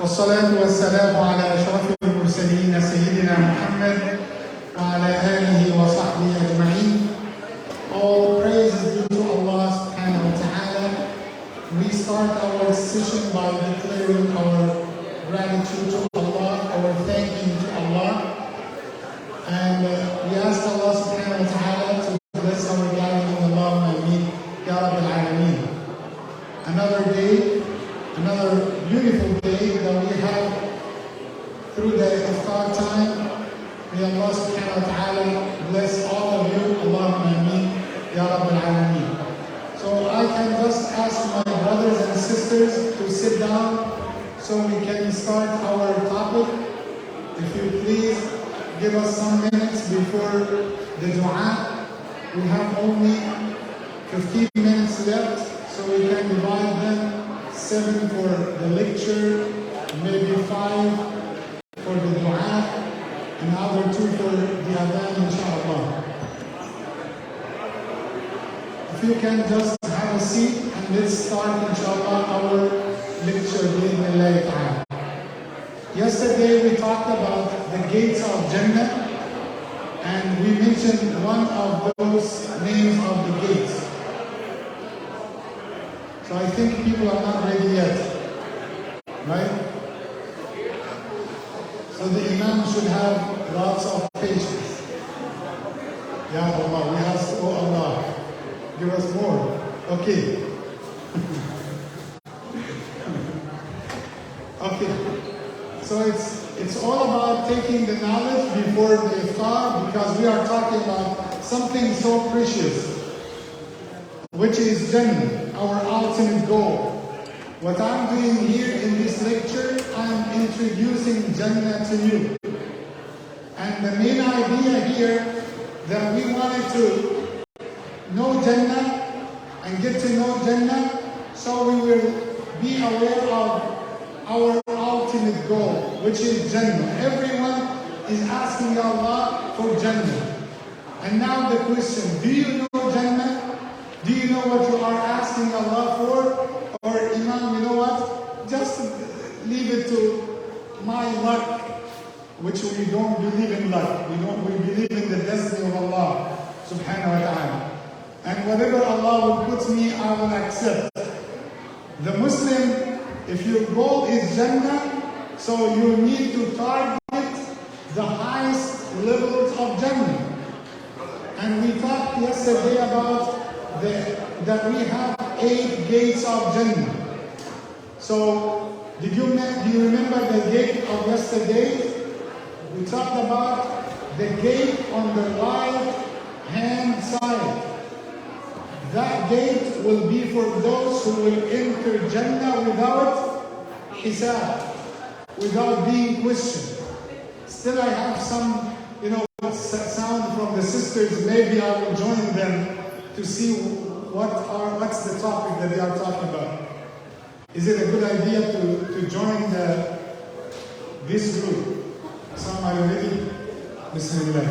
والصلاة والسلام على أشرف المرسلين سيدنا محمد وعلى آله وصحبه أجمعين. All praises due to Allah subhanahu wa ta'ala. We start our session by declaring our gratitude to Allah, our thanking to Allah. And we ask Allah subhanahu wa ta'ala to bless our gathering. Allahumma ameen, Ya Rabbil Alameen. Another day, another beautiful day that we have through the iftar time. May Allah subhanahu wa ta'ala bless all of you. Allahumma ameen, Ya Rabbil Alameen. So I can just ask my brothers and sisters to sit down so we can start our topic. If you please give us some minutes before the dua. We have only 15 minutes left, so we can divide them. 7 for the lecture, maybe 5 for the dua, and other 2 for the adhan, inshallah. If you can just have a seat and let's start, inshallah, our lecture, bi'idhnillahi ta'ala. Yesterday we talked about the gates of Jannah, and we mentioned one of those names of the gates. So I think people are not ready yet, right? So the Imam should have lots of patience. Ya Allah, we ask, oh Allah, give us more. Okay. Okay. So it's all about taking the knowledge before the iftar, because we are talking about something so precious, which is Jannah, our ultimate goal. What I'm doing here in this lecture, I'm introducing Jannah to you. And the main idea here that we wanted to know Jannah and get to know Jannah, so we will be aware of our ultimate goal, which is Jannah. Everyone is asking Allah for Jannah. And now the question, do you know Jannah? Do you know what you are asking Allah for? Or Imam, you know what? Just leave it to my luck, which we don't believe in luck. We believe in the destiny of Allah subhanahu wa ta'ala. And whatever Allah will put me, I will accept. The Muslim, if your goal is Jannah, so you need to target the highest levels of Jannah. And we talked yesterday about that we have 8 gates of Jannah. So, do you remember the gate of yesterday? We talked about the gate on the right hand side. That gate will be for those who will enter Jannah without hisab, without being questioned. Still I have some, sound from the sisters. Maybe I will join them to see what's the topic that they are talking about. Is it a good idea to join this group? Some are ready? Bismillah.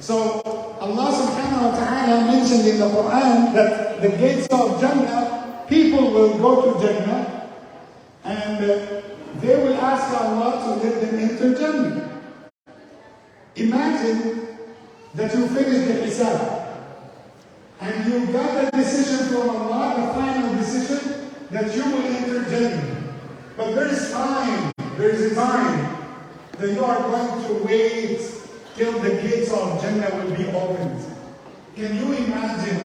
So Allah subhanahu wa ta'ala mentioned in the Quran that the gates of Jannah, people will go to Jannah and they will ask Allah to let them enter Jannah. Imagine that you finish the hisab and you got a decision from Allah, the final decision, that you will enter Jannah. But there is a time that you are going to wait till the gates of Jannah will be opened. Can you imagine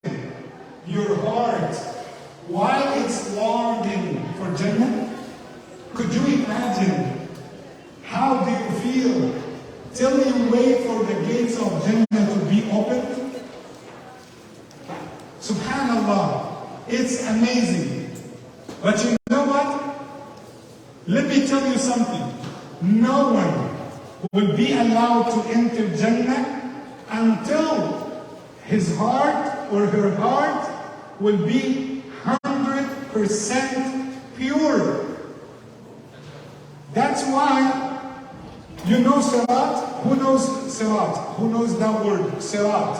your heart while it's longing for Jannah? Could you imagine how do you feel till you wait for the gates of Jannah to be opened? Subhanallah, it's amazing. But you know what? Let me tell you something. No one will be allowed to enter Jannah until his heart or her heart will be 100% pure. That's why, you know Sirat? Who knows Sirat? Who knows that word, Sirat?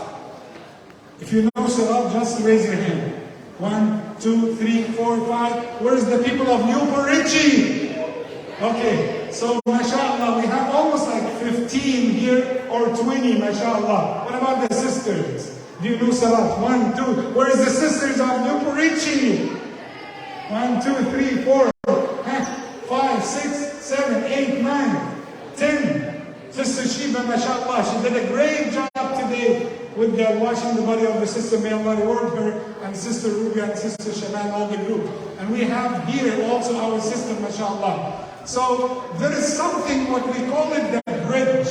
If you know Sirat, just raise your hand. 1, 2, 3, 4, 5. Where's the people of Newport Richey? Okay, so mashallah, we have almost like 15 here or 20, mashallah. What about the sisters? Do you know Salat? 1, 2. Where is the sisters of New Richey? 1, 2, 3, 4, 5, 6, 7, 8, 9, 10. Sister Sheba, mashallah, she did a great job today with washing the body of the sister. May Allah reward her, and Sister Ruby and Sister Shaman, all the group. And we have here also our sister, mashallah. So there is something, what we call it the bridge,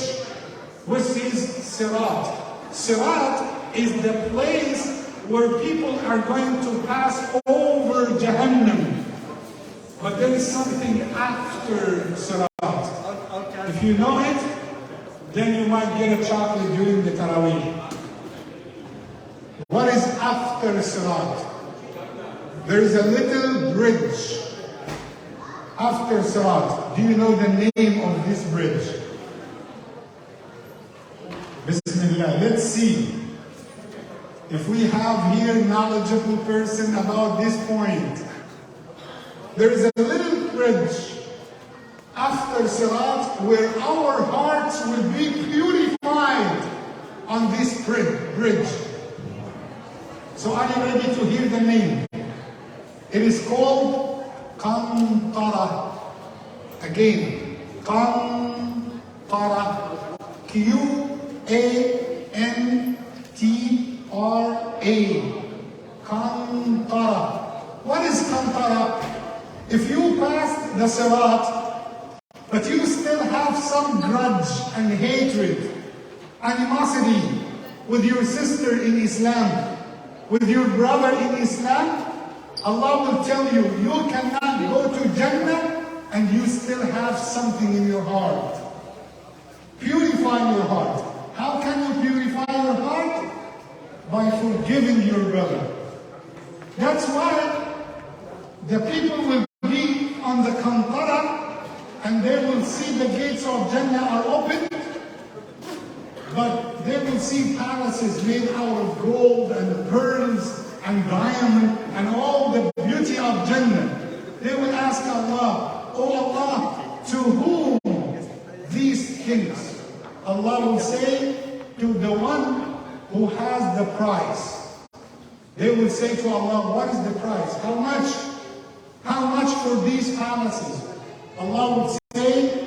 which is Sirat. Sirat is the place where people are going to pass over Jahannam. But there is something after Sirat. If you know it, then you might get a chocolate during the Taraweeh. What is after Sirat? There is a little bridge after Sirat. Do you know the name of this bridge? Bismillah. Let's see if we have here a knowledgeable person about this point. There is a little bridge after Sirat where our hearts will be purified on this bridge. So are you ready to hear the name? It is called Qantara. Again, Qantara. Q-A-N-T-R-A. Qantara. What is Qantara? If you pass the Sirat, but you still have some grudge and hatred, animosity with your sister in Islam, with your brother in Islam, Allah will tell you, you cannot go to Jannah and you still have something in your heart. Purify your heart. How can you purify your heart? By forgiving your brother. That's why the people will be on the Qantara and they will see the gates of Jannah are open, but they will see palaces made out of gold and pearls and diamond and all the beauty of Jannah. They will ask Allah, oh Allah, to whom these things? Allah will say, to the one who has the price. They will say to Allah, what is the price? How much? How much for these palaces? Allah will say,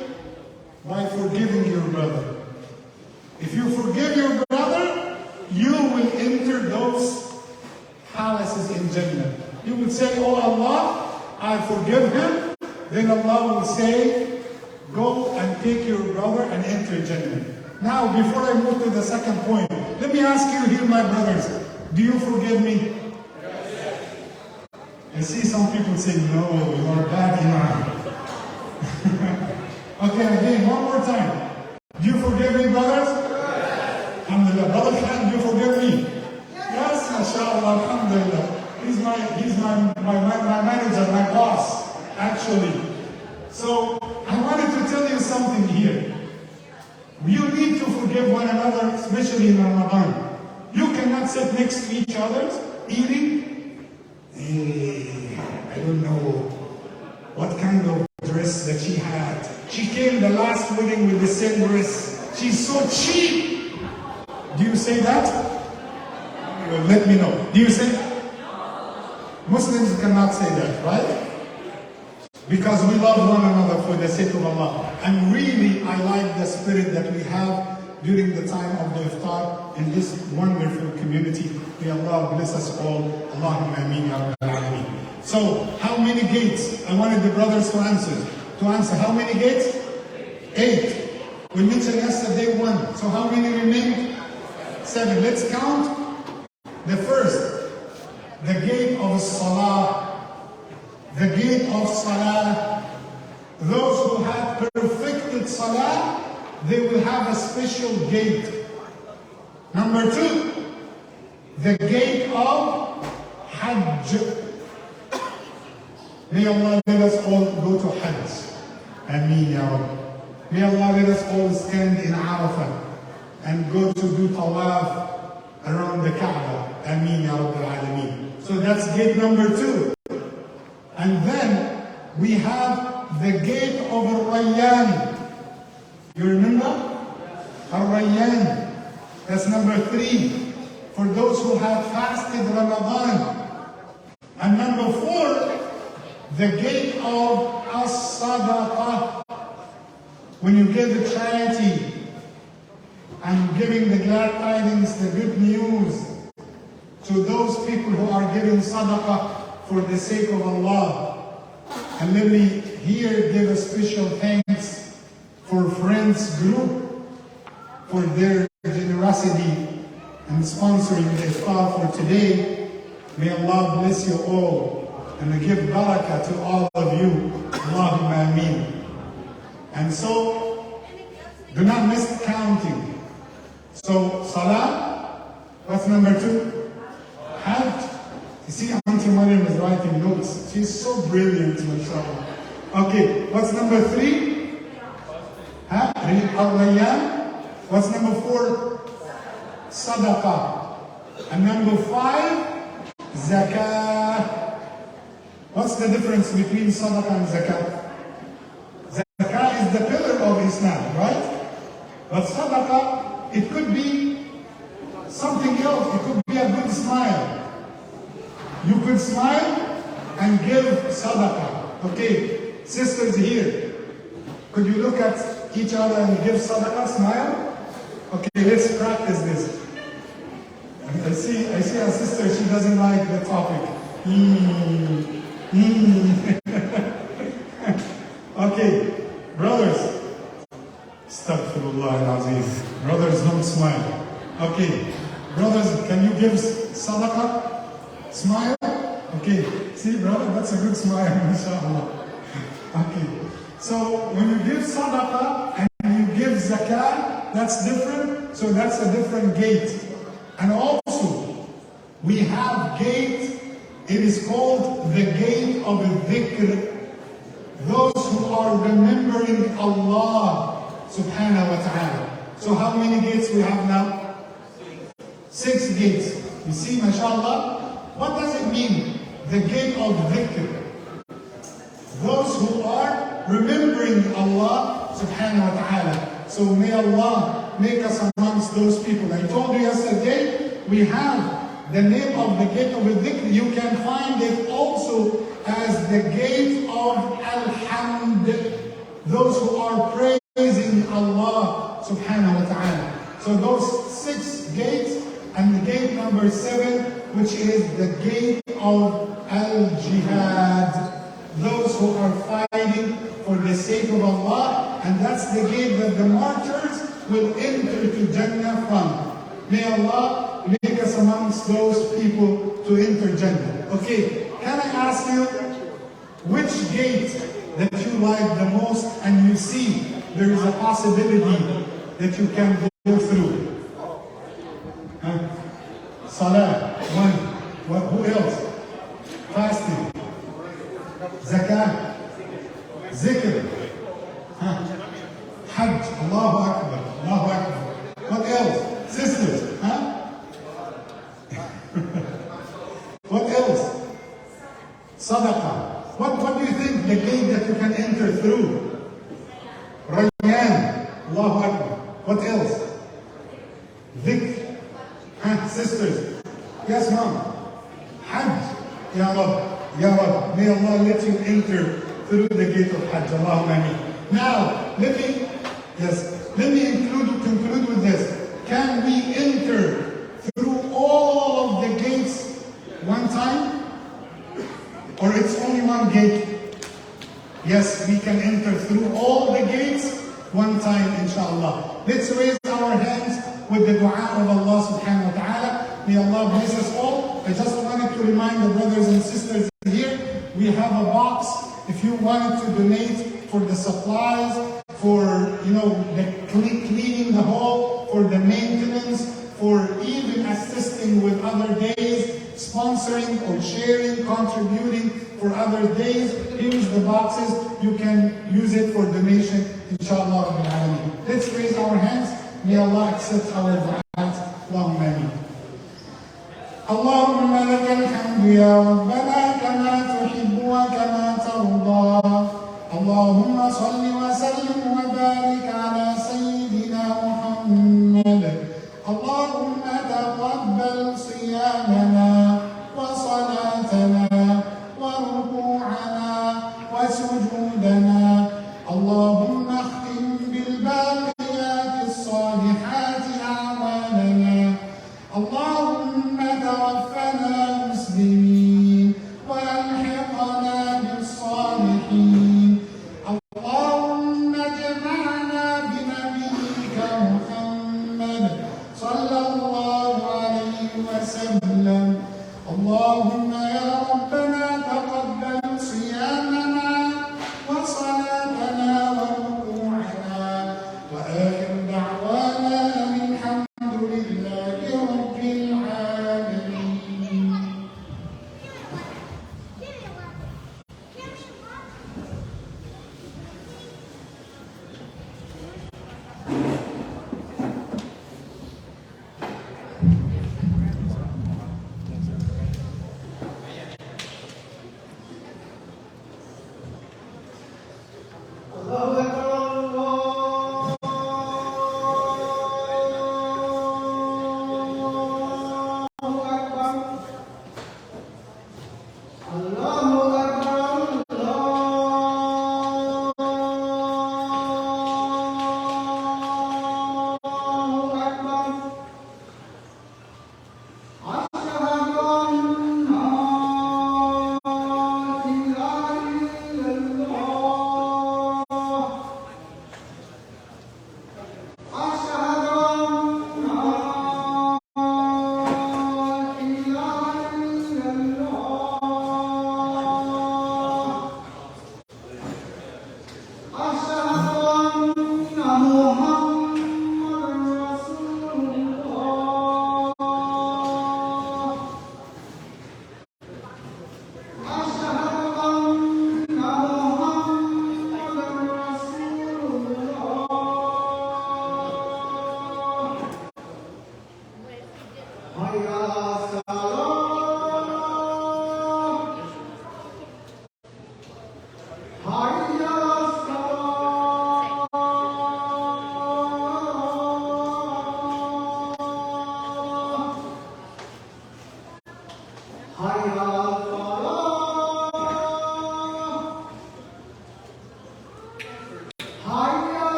by forgiving your brother. If you forgive your brother, you will enter those palaces in Jannah. You will say, oh Allah, I forgive him. Then Allah will say, go and take your brother and enter Jannah. Now, before I move to the second point, let me ask you here, my brothers, do you forgive me? Yes. I see some people say, no, you are bad, Imam. Okay, again, one more time. Do you forgive me, brothers? Yes. Alhamdulillah. Brother Khan, do you forgive me? Yes, mashallah, alhamdulillah. He's my manager, my boss, actually. So, I wanted to tell you something here. You need to forgive one another, especially in Ramadan. You cannot sit next to each other, eating. I don't know what kind of dress that she had. She came the last wedding with the same dress. She's so cheap. Do you say that? Well, let me know. Do you say that? Muslims cannot say that, right? Because we love one another for the sake of Allah. And really, I like the spirit that we have during the time of the iftar in this wonderful community. May Allah bless us all. Allahumma ameen ya rabbal alameen. So, how many gates? I wanted the brothers to answer. How many gates? 8. We mentioned yesterday 1. So how many remain? 7. Let's count. The first, the gate of Salah. The gate of Salah. Those who have perfected Salah, they will have a special gate. Number 2, the gate of Hajj. May Allah let us all go to Hajj. Ameen ya Rabb. May Allah let us all stand in Arafah and go to do tawaf around the Kaaba. Ameen ya Rabbil Alameen. So that's gate number 2. And then we have the gate of Rayyan. You remember? Rayyan. That's number 3. For those who have fasted Ramadan. And number 4, the gate of As-Sadaqah. When you give the charity and giving the glad tidings, the good news to those people who are giving sadaqah for the sake of Allah. And let me here give a special thanks for Friends Group for their generosity and sponsoring the iftar for today. May Allah bless you all and give barakah to all of you. Allahumma ameen. And so, do not miss counting. So, Salah, what's number 2? Hajj. You see, Auntie Mariam is writing notes. She's so brilliant, mashallah. Okay, what's number 3? Al-Rayyan. What's number 4? Sadaqah. And number 5, Zakah. What's the difference between Sadaqah and Zakah? Zakah is the pillar of Islam, right? But Sadaqah, it could be something else. It could be a good smile. You could smile and give Sadaqah. Okay, sisters here, could you look at each other and give Sadaqah, smile? Okay, let's practice this. I see a sister, she doesn't like the topic. Okay, brothers. Astaghfirullah al-Azim. Brothers, don't smile. Okay, brothers, can you give sadaqah? Smile? Okay, see, brother, that's a good smile, mashallah. Okay, so when you give sadaqah and you give zakah, that's different. So that's a different gate. And also, we have gate, it is called the gate of dhikr. Those who are remembering Allah subhanahu wa ta'ala. So how many gates we have now? 6 gates. You see, mashallah, what does it mean? The gate of dhikr. Those who are remembering Allah subhanahu wa ta'ala. So may Allah make us amongst those people. I told you yesterday, we have the name of the gate of dhikr. You can find it also as the gate of Alhamd. Those who are praising Allah subhanahu wa ta'ala. So those 6 gates, and the gate number 7, which is the gate of Al-Jihad. Those who are fighting for the sake of Allah, and that's the gate that the martyrs will enter to Jannah from. May Allah make us amongst those people to enter Jannah. Okay, can I ask you, which gate that you like the most and you see there is a possibility that you can go through? Salah, 1. Who else? Fasting. Zakah. Zikr. Hajj. Allahu Akbar. Allahu Akbar. What else? Sisters. What else? Sadaqah. What do you think the gate that you can enter through? Rayyan. Allahu Akbar. What else? Dhikr. Sisters. Yes, mom. Hajj. Ya Rab. Ya Rab. May Allah let you enter through the gate of Hajj. Allahumma ameen. Now, let me conclude with this. Can we enter through all of the gates one time? Or it's only one gate? Yes, we can enter through all the gates one time, inshallah. Let's raise our hands with the dua of Allah subhanahu wa ta'ala. May Allah bless us all. I just wanted to remind the brothers and sisters here, we have a box. If you wanted to donate for the supplies, for the cleaning the hall, for the maintenance, for even assisting with other days, sponsoring or sharing, contributing for other days, here's the boxes. You can use it for donation, inshallah. Let's raise our hands. May Allah accept our du'at. Allahumma ameen. Allahumma lakal hamdu ya Rabbana kama tuhibbu wa kama tarda. اللهم صل وسلم وبارك على سيدنا محمد. اللهم تقبل صيامنا